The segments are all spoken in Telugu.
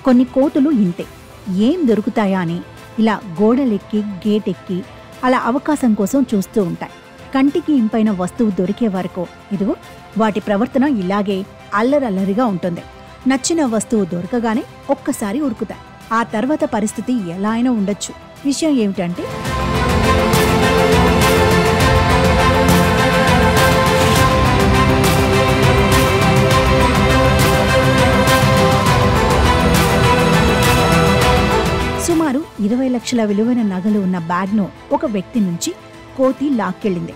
కొన్ని కోతులు ఇంతే, ఏం దొరుకుతాయా అని ఇలా గోడలెక్కి గేటెక్కి అలా అవకాశం కోసం చూస్తూ ఉంటాయి. కంటికి ఇంపైన వస్తువు దొరికే వరకు ఇదిగో వాటి ప్రవర్తన ఇలాగే అల్లరల్లరిగా ఉంటుంది. నచ్చిన వస్తువు దొరకగానే ఒక్కసారి ఉరుకుతాయి. ఆ తర్వాత పరిస్థితి ఎలా అయినా ఉండొచ్చు. విషయం ఏమిటంటే సుమారు 20 లక్షల విలువైన నగలు ఉన్న బ్యాగ్ను ఒక వ్యక్తి నుంచి కోతి లాక్కెళ్ళింది.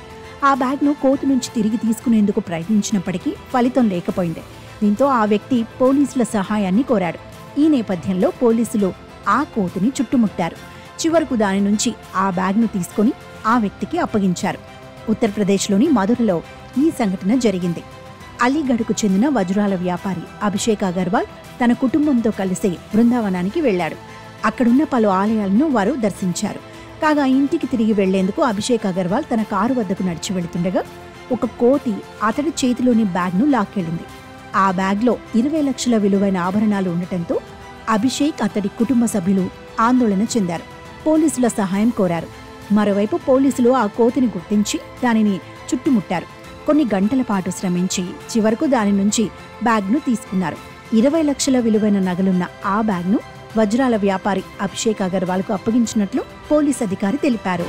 ఆ బ్యాగ్ను కోతి నుంచి తిరిగి తీసుకునేందుకు ప్రయత్నించినప్పటికీ ఫలితం లేకపోయింది. దీంతో ఆ వ్యక్తి పోలీసుల సహాయాన్ని కోరాడు. ఈ నేపథ్యంలో పోలీసులు ఆ కోతిని చుట్టుముట్టారు. చివరకు దాని నుంచి ఆ బ్యాగ్ను తీసుకుని ఆ వ్యక్తికి అప్పగించారు. ఉత్తరప్రదేశ్లోని మధురలో ఈ సంఘటన జరిగింది. అలీగఢ్కు చెందిన వజ్రాల వ్యాపారి అభిషేక్ అగర్వాల్ తన కుటుంబంతో కలిసి బృందావనానికి వెళ్లాడు. అక్కడున్న పలు ఆలయాలను వారు దర్శించారు. కాగా ఇంటికి తిరిగి వెళ్లేందుకు అభిషేక్ అగర్వాల్ తన కారు వద్దకు నడిచి వెళుతుండగా ఒక కోతి అతడి చేతిలోని బ్యాగ్ను లాక్కెళ్ళింది. ఆ బ్యాగ్లో 20 లక్షల విలువైన ఆభరణాలు ఉండటంతో అభిషేక్ అతడి కుటుంబ సభ్యులు ఆందోళన చెందారు. పోలీసుల సహాయం కోరారు. మరోవైపు పోలీసులు ఆ కోతిని గుర్తించి దానిని చుట్టుముట్టారు. కొన్ని గంటల పాటు శ్రమించి చివరకు దాని నుంచి బ్యాగ్ను తీసుకున్నారు. 20 లక్షల విలువైన నగలున్న ఆ బ్యాగ్ను వజ్రాల వ్యాపారి అభిషేక్ అగర్వాల్కు అప్పగించినట్లు పోలీస్ అధికారి తెలిపారు.